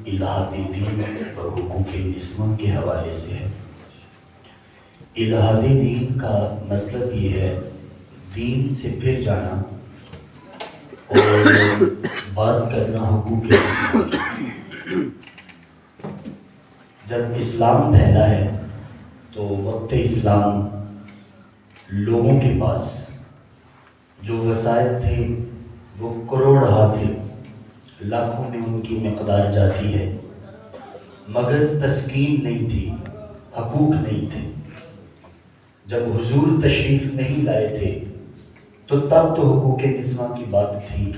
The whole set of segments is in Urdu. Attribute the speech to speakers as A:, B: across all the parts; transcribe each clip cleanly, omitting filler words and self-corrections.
A: الہاد دین اور حقوق نسواں کے حوالے سے ہے۔ الہاد دین کا مطلب یہ ہے دین سے پھر جانا اور بات کرنا حقوق نسواں کی۔ جب اسلام پھیلا ہے تو وقت اسلام لوگوں کے پاس جو وسائل تھے وہ کروڑہا تھے، لاکھوں میں ان کی مقدار جاتی ہے، مگر تسکین نہیں تھی، حقوق نہیں تھے۔ جب حضور تشریف نہیں لائے تھے تو تب تو حقوق نسواں کی بات تھی،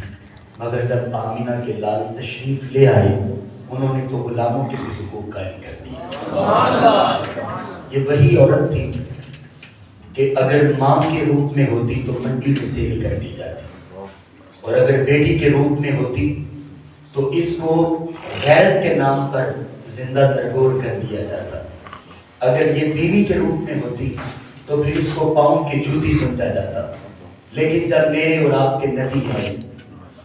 A: مگر جب آمینہ کے لال تشریف لے آئے انہوں نے تو غلاموں کے بھی حقوق قائم کر دیے۔ یہ وہی عورت تھی کہ اگر ماں کے روپ میں ہوتی تو منڈی میں سیل کر دی جاتی، اور اگر بیٹی کے روپ میں ہوتی تو اس کو غیرت کے نام پر زندہ درگور کر دیا جاتا، اگر یہ بیوی کے روپ میں ہوتی تو پھر اس کو پاؤں کی جوتی سمجھا جاتا۔ لیکن جب میرے اور آپ کے نبی آئے،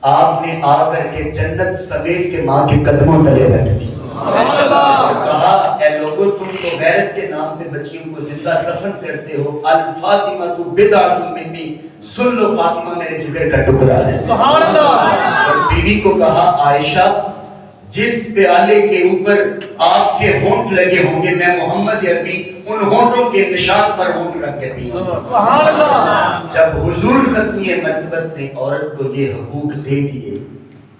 A: آپ نے آ کر کے جنت سمیٹ کے ماں کے قدموں تلے رکھ دی، کہا اے لوگو تم تو غیرت کے نام پہ بچیوں کو زندہ دفن کرتے ہو، الفاطمہ تو بدعۃ منی، سن لو فاطمہ میرے جگر کا ٹکڑا ہے۔ اور بیوی کو کہا عائشہ جس پیالے کے اوپر آپ کے ہونٹ لگے ہوں گے میں محمد عربی ان ہونٹوں کے نشان پر ہونٹ رکھ کے پیوں۔ جب حضور ختمی مرتبت نے عورت کو یہ حقوق دے دیے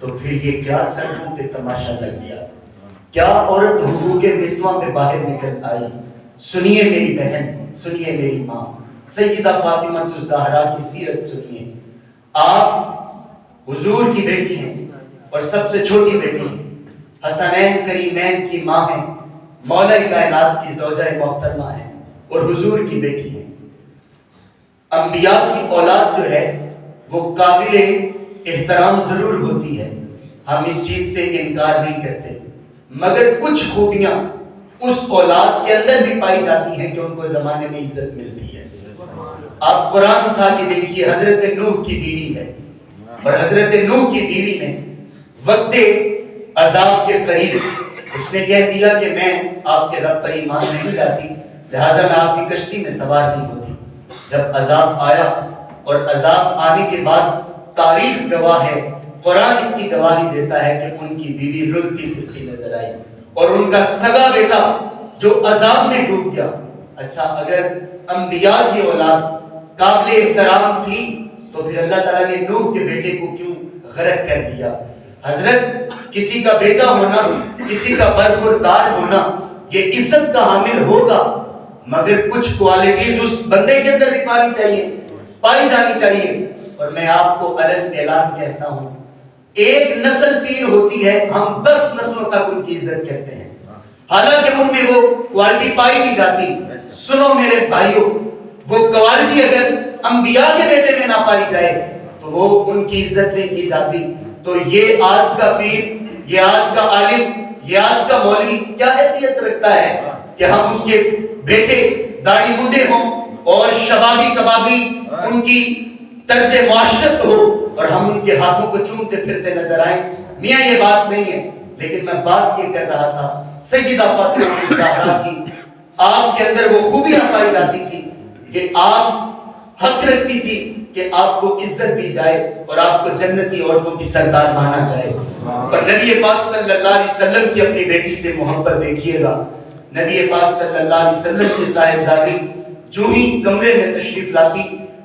A: تو پھر یہ کیا سڑکوں پہ تماشا لگ گیا، کیا عورت حقوق نسواں پہ باہر نکل آئی۔ سنیے میری بہن، سنیے میری ماں سیدہ فاطمہ الزہرا کی سیرت سنیے۔ آپ حضور کی بیٹی ہیں اور سب سے چھوٹی بیٹی ہیں، حسنین کریمین کی ماں ہیں، مولا کائنات کی زوجہ محترمہ ہیں اور حضور کی بیٹی ہیں۔ انبیاء کی اولاد جو ہے وہ قابل احترام ضرور ہوتی ہے، ہم اس چیز سے انکار نہیں کرتے، مگر کچھ خوبیاں اس اولاد کے اندر بھی پائی جاتی ہیں کہ ان کو زمانے میں عزت ملتی ہے۔ آپ قرآن اٹھا کے دیکھیے، حضرت نوح کی بیوی ہے اور حضرت نوح کی بیوی نے وقت عذاب کے قریب اس نے کہہ دیا کہ میں آپ کے رب پر ایمان نہیں لاتی، لہٰذا میں آپ کی کشتی میں سوار نہیں ہوتی۔ جب عذاب آیا اور عذاب آنے کے بعد تاریخ گواہ ہے، قرآن اس کی گواہی دیتا ہے کہ ان کی بیوی رلتی پھرتی نظر آئی اور ان کا سگا بیٹا جو عذاب میں ڈوب گیا۔ اچھا اگر انبیاء کی اولاد قابل احترام تھی تو پھر اللہ تعالیٰ نے نوح کے بیٹے کو کیوں غرق کر دیا؟ حضرت کسی کا بیٹا ہونا، کسی کا برخوردار ہونا یہ عزت کا حامل ہوگا، مگر کچھ کوالٹیز اس بندے کے اندر بھی پائی جانی چاہیے۔ اور میں آپ کو علل اعلان کہتا ہوں، ایک نسل پیر ہوتی ہے، ہم 10 نسلوں تک ان کی عزت کرتے ہیں، حالانکہ ان میں وہ کوالٹی پائی نہیں جاتی۔ سنو میرے بھائیوں، وہ کوالٹی اگر انبیاء کے بیٹے میں نہ پائی جائے تو وہ ان کی عزت نہیں کی جاتی۔ تو یہ آج کا پیر، یہ آج کا عالم، یہ آج کا مولوی کیا حیثیت رکھتا ہے کہ ہم اس کے بیٹے داڑھی منڈے ہوں اور شبابی کبابی ان کی طرز معاشرت ہو اور ہم ان کے ہاتھوں کو چومتے پھرتے نظر آئیں؟ میاں یہ بات نہیں ہے، لیکن میں بات یہ کر رہا تھا سیدہ فاطمہ الزہرا کی، آپ کے اندر وہ خوبیاں پائی جاتی تھی کہ آپ حق رکھتی تھی کہ آپ کو عزت دی جائے اور آپ کو جنتی عورتوں کی سردار مانا جائے۔ اور نبی پاک صلی اللہ علیہ وسلم کی اپنی بیٹی سے محبت دیکھیے گا، نبی پاک صلی اللہ علیہ وسلم کی صاحبزادی جو ہی کمرے میں تشریف لاتی،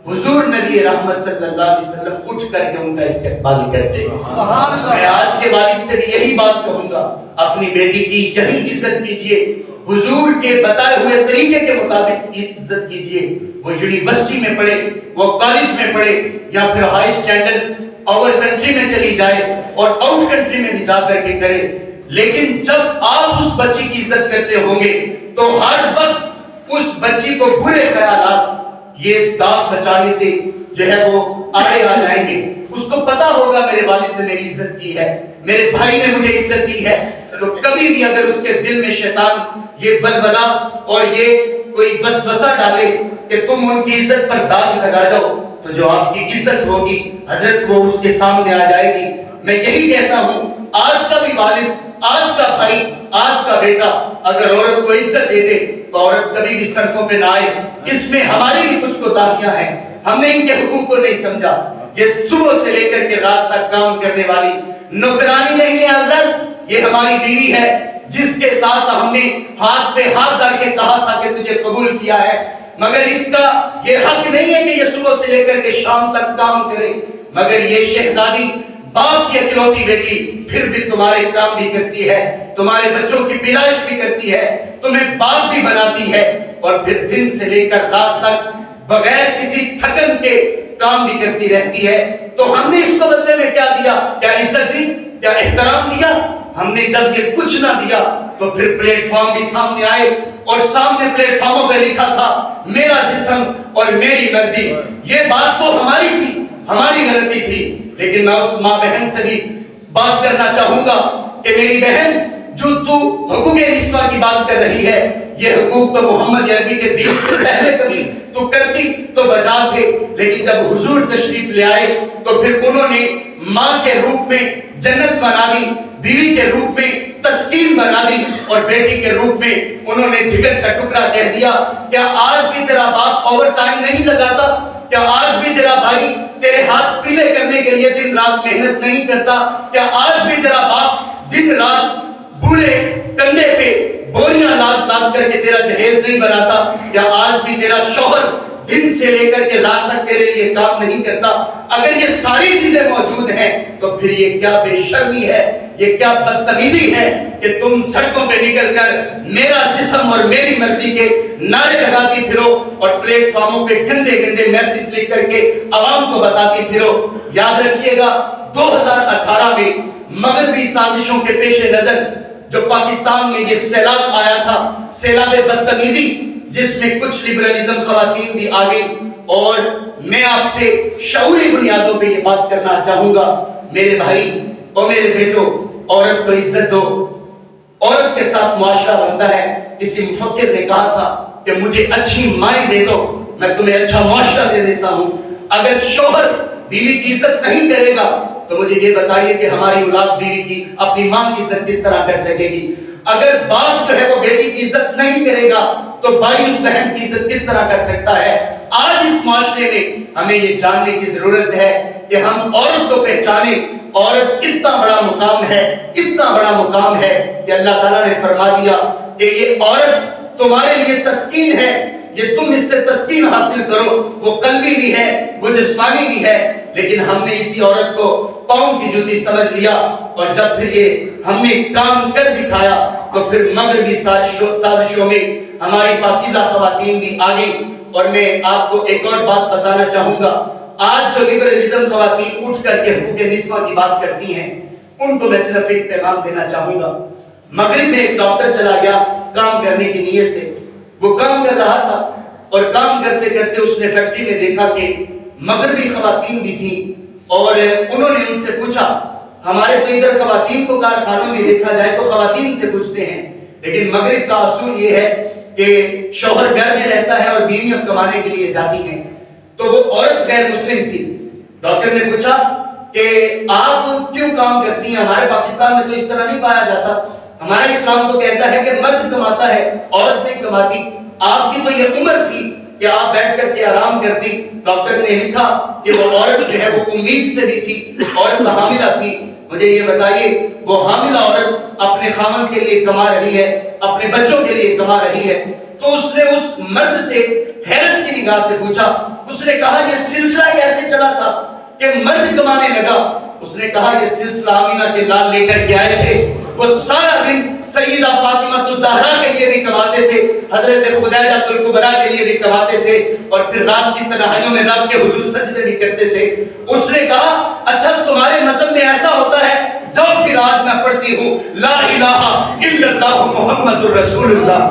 A: حضور نبی رحمت صلی اللہ علیہ وسلم اٹھ کر کے ان کا استقبال کرتے ہیں۔ میں آج کے والد سے بھی یہی بات کہوں گا، اپنی بیٹی کی یہی عزت کیجئے، حضور کے بتائے ہوئے طریقے کے مطابق عزت کیجئے۔ وہ یونیورسٹی میں پڑھے، وہ کالج میں پڑھے، یا پھر ہائی اسٹینڈرڈ اوور کنٹری میں چلی جائے اور آؤٹ کنٹری میں بھی جا کر کے کرے، لیکن جب آپ اس بچی کی عزت کرتے ہوں گے تو ہر وقت اس بچی کو برے خیالات یہ داغ بچانے سے جو ہے وہ آڑے آ جائیں گے۔ اس کو پتا ہوگا میرے والد نے میری عزت کی ہے، میرے بھائی نے مجھے عزت دی ہے، تو کبھی بھی اگر اس کے دل میں شیطان یہ بلبلا اور یہ کوئی وسوسہ ڈالے کہ تم ان کی عزت پر داغ لگا جاؤ تو جو آپ کی عزت ہوگی حضرت وہ اس کے سامنے آ جائے گی۔ میں یہی کہتا ہوں، آج کا بھی والد آج کا بھائی، آج کا بیٹا اگر عورت کو عزت دے دے تو عورت کبھی بھی سڑکوں پہ نہ آئے۔ اس میں ہماری بھی کچھ کوتاہیاں ہیں، ہم نے ان کے حقوق کو نہیں سمجھا۔ یہ صبح سے لے کر کے رات تک کام کرنے والی نوکرانی نہیں ہے حضرت، یہ ہماری بیوی ہے جس کے ساتھ ہم نے ہاتھ پہ ہاتھ ڈال کے کہا تھا کہ تجھے قبول کیا ہے، مگر اس کا یہ حق نہیں ہے کہ یہ صبح سے لے کر کے شام تک کام کرے۔ مگر یہ شہزادی باپ کی اکلوتی بیٹی پھر بھی تمہارے کام بھی کرتی ہے، تمہارے بچوں کی پیدائش بھی کرتی ہے، تمہیں باپ بھی بناتی ہے، اور پھر دن سے لے کر رات تک بغیر کسی تھکن کے کام بھی کرتی رہتی ہے۔ تو ہم نے اس کو بدلے میں کیا دیا؟ کیا عزت دی؟ کیا احترام دیا؟ ہم نے جب یہ کچھ نہ دیا تو پھر پلیٹ فارم بھی سامنے آئے، اور سامنے پلیٹ فارموں پہ لکھا تھا میرا جسم اور میری مرضی۔ یہ بات تو ہماری تھی، ہماری غلطی تھی، لیکن میں اس ماں بہن سے بھی بات کرنا چاہوں گا کہ میری بہن، جو تو حقوق نسواں کی بات کر رہی ہے، یہ حقوق تو محمد عربی کے دین سے پہلے کبھی تو کرتی تو بجا تھے، لیکن جب حضور تشریف لے آئے تو پھر انہوں نے ماں کے روپ میں جنت بنا دی، بیوی کے روپ میں تسکین بنا دی، اور بیٹی کے روپ میں انہوں نے جگر کا ٹکڑا کہہ دیا۔ کیا آج بھی تیرا باپ اوور ٹائم نہیں لگاتا؟ کیا آج بھی تیرا بھائی تیرے ہاتھ پیلے کرنے کے لیے دن رات محنت نہیں کرتا؟ کیا آج بھی تیرا باپ دن رات بوڑھے کندھے پہ بوریاں لاد لاد کر کے تیرا جہیز نہیں بناتا؟ کیا آج بھی تیرا شوہر دن سے لے کر کے رات تک تیرے لیے کام نہیں کرتا؟ اگر یہ ساری چیزیں موجود ہیں تو پھر یہ کیا بے شرمی ہے، یہ کیا بدتمیزی ہے کہ تم سڑکوں پہ نکل کر میرا جسم اور میری مرضی کے نعرے لگاتی پھرو، اور پلیٹ فارموں پہ گندے گندے میسج لکھ کر کے عوام کو بتاتی پھرو۔ یاد رکھیے گا 2018 میں مغربی سازشوں کے پیش نظر جو پاکستان میں یہ سیلاب آیا تھا، سیلاب بدتمیزی، جس میں کچھ لبرلزم خواتین بھی آ گئی، اور میں آپ سے شعوری بنیادوں پہ یہ بات کرنا چاہوں گا، میرے بھائی اور میرے بیٹوں، عورت کو عزت دو، عورت کے ساتھ معاشرہ بنتا ہے۔ کسی مفکر نے کہا تھا کہ مجھے اچھی مائیں دے دو، میں تمہیں اچھا معاشرہ دے دیتا ہوں۔ اگر شوہر بیوی کی عزت نہیں کرے گا تو مجھے یہ بتائیے کہ ہماری اولاد بیوی کی، اپنی ماں کی عزت کس طرح کر سکے گی؟ اگر باپ جو ہے وہ بیٹی کی عزت نہیں کرے گا تو بھائی اس بہن کی عزت کس طرح کر سکتا ہے؟ آج اس معاشرے میں ہمیں یہ جاننے کی ضرورت ہے کہ ہم عورت کو پہچانیں۔ عورت اتنا بڑا مقام ہے، اتنا بڑا مقام ہے کہ اللہ تعالیٰ نے فرما دیا کہ یہ عورت تمہارے لیے تسکین ہے، یہ تم اس سے تسکین حاصل کرو۔ وہ قلبی بھی ہے، وہ جسمانی بھی ہے، لیکن ہم نے اسی عورت کو پاؤں کی جوتی سمجھ لیا، اور جب پھر یہ ہم نے کام کر دکھایا تو پھر مغربی سازشوں میں ہماری پاکیزہ خواتین بھی آ گئی۔ اور میں آپ کو ایک اور بات بتانا چاہوں گا، آج جو لبرلزم خواتین اٹھ کر کے حقوق نسواں کی بات کرتی ہیں، ان کو میں صرف ایک پیغام دینا چاہوں گا۔ مغرب میں ایک ڈاکٹر چلا گیا کام کرنے کی نیت سے، وہ کام کر رہا تھا، اور کام کرتے کرتے اس نے فیکٹری میں دیکھا کہ مغربی خواتین بھی تھیں، اور انہوں نے ان سے پوچھا، ہمارے تو ادھر خواتین کو کارخانوں میں دیکھا جائے تو خواتین سے پوچھتے ہیں، لیکن مغرب کا اصول یہ ہے کہ شوہر گھر میں رہتا ہے اور بیویاں کمانے کے لیے جاتی ہیں۔ تو وہ عورت غیر مسلم تھی۔ ڈاکٹر نے پوچھا کہ آپ کیوں کام کرتی ہیں؟ ہمارے پاکستان میں تو اس طرح نہیں پایا جاتا، ہمارا اسلام تو کہتا ہے کہ مرد کماتا ہے، عورت نہیں کماتی، آپ کی تو یہ عمر تھی کہ آپ بیٹھ کر کے آرام کرتی۔ ڈاکٹر نے لکھا کہ وہ عورت جو ہے وہ امید سے بھی تھی، عورت حاملہ تھی۔ مجھے یہ بتائیے، وہ حاملہ عورت اپنے خاوند کے لیے کما رہی ہے، اپنے بچوں کے لیے کما رہی ہے، تو اس نے اس مرد سے حیرت کی نگاہ سے پوچھا، اس نے کہا یہ سلسلہ کیسے چلا تھا کہ مرد کمانے لگا؟ اس نے کہا یہ سلسلہ آمینہ کے لال لے کر کے آئے تھے، وہ سارا دن سیدہ فاطمہ الزہرا کے لیے بھی کماتے تھے، حضرت خدیجہ الکبریٰ کے لیے بھی کماتے تھے، اور پھر رات کی تنہائیوں میں رب کے حضور سجدے بھی کرتے تھے۔ اس نے کہا اچھا تمہارے مذہب میں ایسا ہوتا ہے؟ جب پھر آج میں پڑھتی ہوں لا الہ الا اللہ محمد الرسول اللہ۔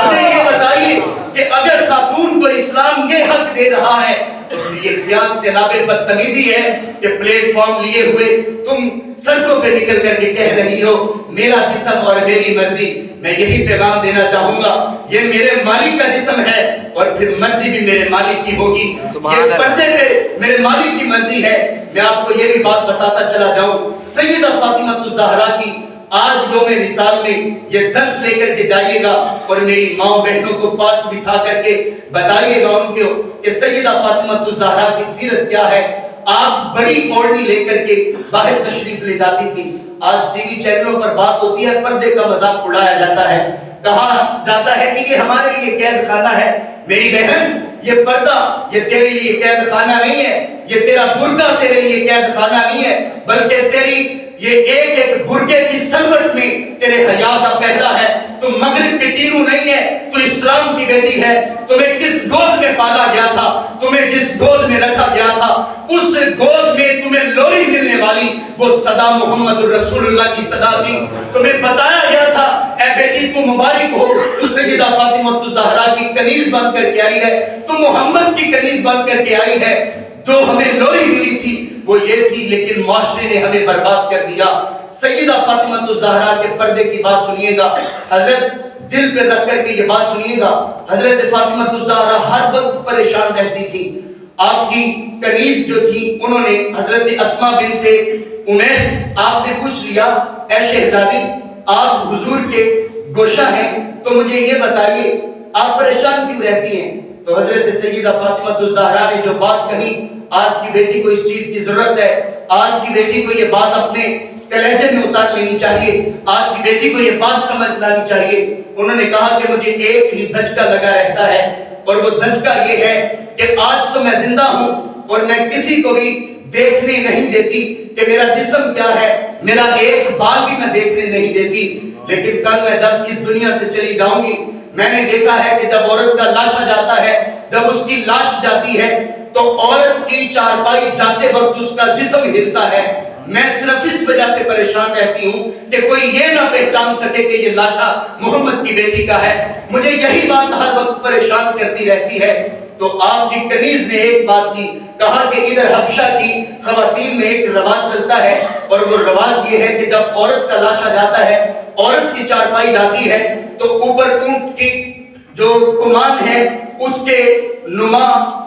A: مجھے یہ بتائیے کہ اگر خاتون کو اسلام یہ حق دے رہا ہے تو یہ کیا سیلاب بدتمیزی ہے کہ پلیٹ فارم لیے ہوئے تم سڑکوں پہ نکل کر کے کہہ رہی ہو میرا جسم اور میری مرضی؟ میں یہی پیغام دینا چاہوں گا، یہ میرے مالک کا جسم ہے اور پھر مرضی بھی میرے مالک کی ہوگی، یہ پردے پہ میرے مالک کی مرضی ہے۔ میں آپ کو یہ بھی بات بتاتا چلا جاؤں، سیدہ فاطمہ الزہرا کی آج یوم وصال میں یہ درس لے کر کے جائیے گا اور میری ماں بہنوں کو پاس بٹھا کر کے بتائیے گا ان کو کہ سیدہ فاطمہ الزہرا کی سیرت کیا ہے۔ آپ بڑی اوڑھنی لے کر کے باہر تشریف لے جاتی تھی۔ آج ٹی وی چینلوں پر بات ہوتی ہے، پردے کا مذاق اڑایا جاتا ہے، کہا جاتا ہے کہ یہ ہمارے لیے قید خانہ ہے۔ میری بہن، یہ پردہ یہ تیرے لیے قید خانہ نہیں ہے، یہ تیرا برقع تیرے لیے قید خانہ نہیں ہے، بلکہ تیری یہ ایک ایک برقعے کی سلوٹ میں تیرے حیا کا پہرا ہے۔ تم مغرب کی ٹینو نہیں ہے، تو اسلام کی بیٹی ہے۔ تمہیں کس گود میں پالا گیا تھا، تمہیں جس گود میں رکھا گیا تھا، اس گود میں تمہیں لوری ملنے والی وہ صدا محمد الرسول اللہ کی صدا تھی۔ تمہیں بتایا گیا تھا اے بیٹی تو مبارک ہو، تو سیدہ فاطمہ الزہرا کی کنیز بن کر کے آئی ہے، تو محمد کی کنیز بن کر کے آئی ہے۔ جو ہمیں لوری ملی تھی وہ یہ تھی، لیکن معاشرے نے ہمیں برباد کر دیا۔ سیدہ فاطمہ الزہرا کے پردے کی بات سنیے گا، حضرت دل پہ رکھ کر کے یہ بات سنیے گا۔ حضرت فاطمہ الزہرا ہر وقت پریشان رہتی تھی۔ آپ کی کنیز جو تھی، انہوں نے حضرت اسماء بنت امیس، آپ نے پوچھ لیا اے شہزادی آپ حضور کے گوشہ ہیں، تو مجھے یہ بتائیے آپ پریشان کیوں رہتی ہیں؟ تو حضرت سیدہ فاطمہ الزہرا نے جو بات کہی، آج کی بیٹی کو اس چیز کی ضرورت ہے، آج کی بیٹی کو یہ بات اپنے کلیجے میں اتار لینی چاہیے، آج کی بیٹی کو یہ بات سمجھ لانی چاہیے۔ انہوں نے کہا کہ مجھے ایک ہی دھچکا لگا رہتا ہے، اور وہ دھچکا یہ ہے کہ آج تو میں زندہ ہوں اور میں کسی کو بھی دیکھنے نہیں دیتی کہ میرا جسم کیا ہے، میرا ایک بال بھی میں دیکھنے نہیں دیتی، لیکن کل میں جب اس دنیا سے چلی جاؤں گی، میں نے دیکھا ہے کہ جب عورت کا لاشا جاتا ہے، جب اس کی لاش جاتی ہے تو عورت کی چارپائی جاتے وقت اس کا جسم ہلتا ہے۔ میں صرف اس وجہ سے پریشان رہتی ہوں کہ کوئی یہ نہ پہچان سکے کہ یہ لاشا محمد کی بیٹی کا ہے۔ مجھے یہی بات ہر وقت پریشان کرتی رہتی ہے۔ تو آپ کی کنیز نے ایک بات کی، کہا کہ ادھر حبشہ کی خواتین میں ایک رواج چلتا ہے، اور وہ رواج یہ ہے کہ جب عورت کا لاشا جاتا ہے، عورت کی چارپائی جاتی ہے، تو اوپر اونٹ کی جو کمان ہے اس کے نما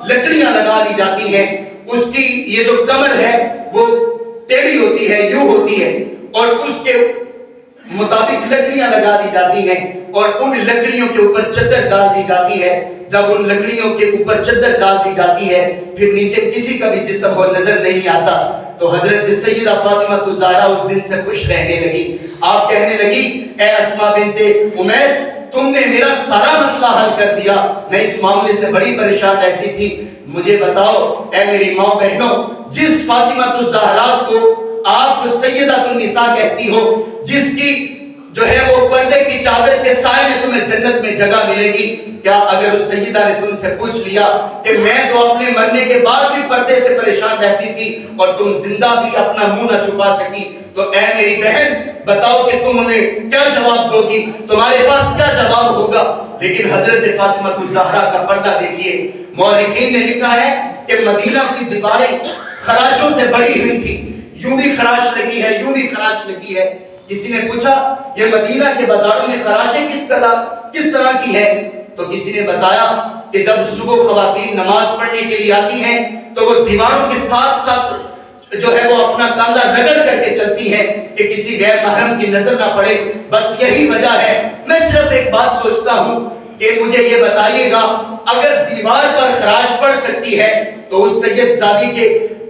A: لکڑیاں لگا دی جاتی ہیں، اس کی یہ جو کمر ہے وہ ٹیڑھی ہوتی ہے، یوں ہوتی ہے، اور اس کے مطابق لکڑیاں لگا دی جاتی ہیں، اور ان لکڑیوں کے اوپر چادر ڈال دی جاتی ہے۔ جب ان لکڑیوں کے اوپر چادر ڈال دی جاتی ہے، پھر نیچے کسی کا بھی جسم ہو نظر نہیں آتا۔ تو حضرت سیدہ فاطمہ الزہرا اس دن سے خوش رہنے لگی۔ آپ کہنے لگی اے اسماء بنت امیس، تم نے میرا سارا مسئلہ حل کر دیا، میں اس معاملے سے بڑی پریشان رہتی تھی۔ مجھے بتاؤ اے میری ماں بہنوں، جس فاطمہ الزہرا کو آپ سیدہ النساء کہتی ہو، جس کی جو ہے وہ پردے کی چادر کے سائے میں تمہیں جنت میں جگہ ملے گی، کیا اگر اس سیدہ نے تم سے پوچھ لیا کہ میں تو اپنے مرنے کے بعد بھی پردے سے پریشان رہتی تھی اور تم زندہ بھی اپنا منہ نہ چھپا سکی، تو اے میری بہن بتاؤ کہ تم انہیں کیا جواب دو گی، تمہارے پاس کیا جواب ہوگا؟ لیکن حضرت فاطمہ الزہرا کا پردہ دیکھیے، مورخین نے لکھا ہے کہ مدینہ کی دیواریں خراشوں سے بڑی ہوئی تھی، یوں بھی خراش لگی ہے، یوں بھی خراش لگی ہے۔ کسی نے پوچھا یہ مدینہ کے بازاروں میں خراشیں کس طرح کی ہے؟ تو کسی نے بتایا کہ جب صبح خواتین نماز پڑھنے کے لیے آتی ہیں تو وہ دیواروں کے ساتھ ساتھ جو ہے وہ اپنا کاندھا رگڑ کر کے چلتی ہے کہ کسی غیر محرم کی نظر نہ پڑے، بس یہی وجہ ہے۔ میں صرف ایک بات سوچتا ہوں کہ مجھے یہ بتائیے گا اگر دیوار پر خراش پڑ سکتی ہے تو اس سید زادی کے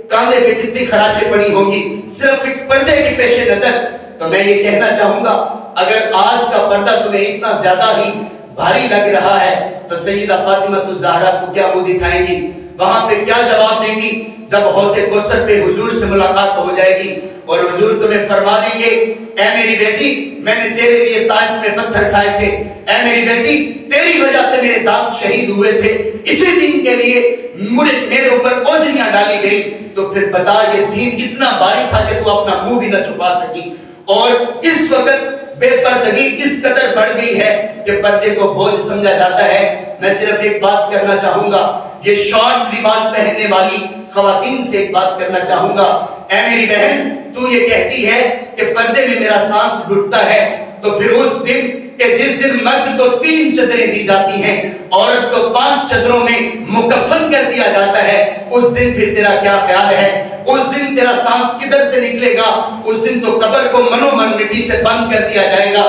A: کاندھے پہ کتنی خراشیں پڑی ہوں گی، صرف ایک پردے کے پیش نظر۔ تو میں یہ کہنا چاہوں گا اگر آج کا پردہ تمہیں اتنا زیادہ ہی بھاری لگ رہا ہے تو سیدہ فاطمہ الزہرا کو کیا منہ دکھائیں گی، وہاں پہ کیا جواب دیں گی جب حوض کوثر پہ حضور سے ملاقات ہو جائے گی اور حضور تمہیں فرما دیں گے اے میری بیٹی میں نے تیرے لیے طائف میں پتھر کھائے تھے، اے میری بیٹی تیری وجہ سے میرے دانت شہید ہوئے تھے، اسی دین کے لیے میرے اوپر اوجریاں ڈالی گئی، تو پھر بتا یہ دین اتنا بھاری تھا کہ تو اپنا منہ بھی نہ چھپا سکی۔ اور اس وقت بے پردگی اس قدر بڑھ گئی ہے کہ پردے کو بوجھ سمجھا جاتا ہے۔ میں صرف ایک بات کرنا چاہوں گا، یہ شارٹ لباس پہننے والی خواتین سے ایک بات کرنا چاہوں گا، اے میری بہن تو یہ کہتی ہے کہ پردے میں میرا سانس گھٹتا ہے، تو پھر اس دن کہ جس دن مرد کو 3 چادریں دی جاتی ہیں، عورت کو 5 چادروں میں مکفن کر دیا جاتا ہے، اس دن پھر تیرا کیا خیال ہے؟ اس دن تیرا سانس کدھر سے نکلے گا، اس دن تو قبر کو منو من مٹی سے بند کر دیا جائے گا۔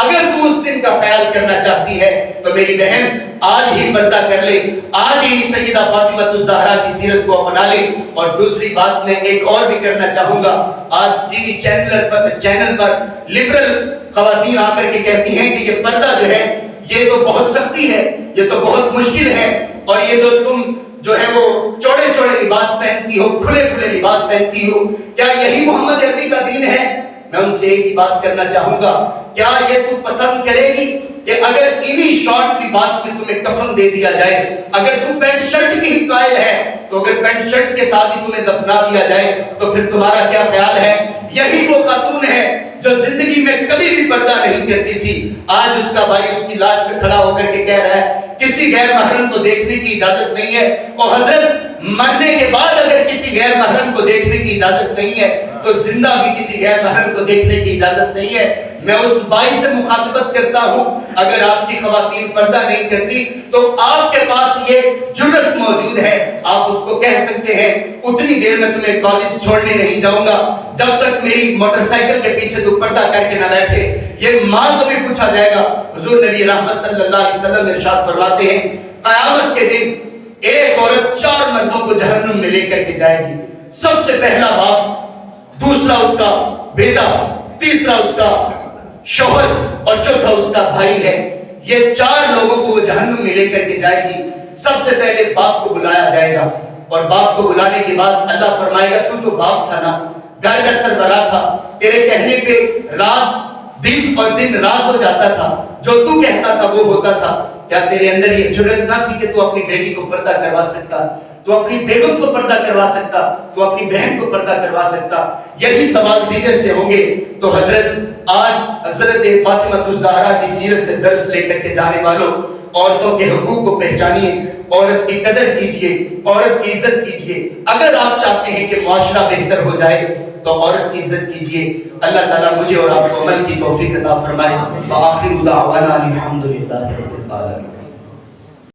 A: اگر تو اس دن کا خیال کرنا چاہتی ہے تو میری بہن آج ہی پردہ کر لے، آج ہی سیدہ فاطمہ الزہرا کی سیرت کو اپنا لے۔ اور دوسری بات میں ایک اور بھی کرنا چاہوں گا، آج ٹی وی چینل پر لبرل خواتین آ کر کے کہتی ہیں کہ یہ پردہ جو ہے یہ تو بہت سختی ہے، یہ تو بہت مشکل ہے، اور یہ جو تم جو ہے وہ چوڑے چوڑے لباس پہنتی ہو، کھلے کھلے لباس پہنتی ہو، کیا یہی محمد عربی کا دین ہے؟ میں ان سے ایک ہی بات کرنا چاہوں گا، کیا یہ تم پسند کرے گی کہ اگر انہی شارٹ لباس میں تمہیں کفن دے دیا جائے؟ اگر تم پینٹ شرٹ کی ہی قائل ہے تو اگر پینٹ شرٹ کے ساتھ ہی تمہیں دفنا دیا جائے تو پھر تمہارا کیا خیال ہے؟ یہی وہ خاتون ہے جو زندگی میں کبھی بھی پردہ نہیں کرتی تھی، آج اس کا بھائی اس کی لاش پہ کھڑا ہو کر کے کہہ رہا ہے کسی غیر محرم کو دیکھنے کی اجازت نہیں ہے۔ اور حضرت مرنے کے بعد اگر کسی غیر محرم کو دیکھنے کی اجازت نہیں ہے تو زندہ بھی کسی غیر محرم کو دیکھنے کی اجازت نہیں ہے۔ میں اس بھائی سے مخاطبت کرتا ہوں، اگر آپ کی خواتین پردہ نہیں کرتی تو آپ کے پاس یہ جرأت موجود ہے، آپ اس کو کہہ سکتے ہیں اتنی دیر میں تمہیں کالج چھوڑنے نہیں جاؤں گا جب تک میری موٹر سائیکل کے پیچھے تو پردہ کر کے نہ بیٹھے۔ یہ ماں کو بھی پوچھا جائے گا۔ حضور نبی رحمت صلی اللہ علیہ وسلم ارشاد فرماتے ہیں قیامت کے دن ایک عورت 4 مردوں کو جہنم میں لے کر کے جائے گی، سب سے پہلا باپ، دوسرا اس کا بیٹا، تیسرا اس کا شوہر اور چوتھا اس کا بھائی ہے۔ یہ 4 لوگوں کو وہ جہنم میں لے کر کے جائے گی۔ سب سے پہلے باپ کو بلایا جائے گا، اور باپ کو بلانے کے بعد اللہ فرمائے گا تو باپ تھا نا، گھر کا سربراہ تھا، تیرے کہنے پہ رات دن اور دن رات ہو جاتا تھا، جو تو کہتا تھا وہ ہوتا تھا، کیا تیرے اندر یہ جرأت نہ تھی کہ تو اپنی بیٹی کو پردہ کروا سکتا، تو اپنی بیگم کو پردہ کروا سکتا، تو اپنی بہن کو پردہ کروا سکتا؟ یہی سوال دیگر سے ہوں گے۔ تو حضرت آج حضرت فاطمہ الزہرا کی سیرت سے درس لے کر کے جانے والوں، عورتوں کے حقوق کو پہچانیے، عورت کی قدر کیجئے، عورت کی عزت کیجئے۔ اگر آپ چاہتے ہیں کہ معاشرہ بہتر ہو جائے تو عورت کی عزت کیجئے۔ اللہ تعالیٰ مجھے اور آپ کو عمل کی توفیق عطا فرمائے۔ وآخر دعوانا الحمدللہ رب العالمین۔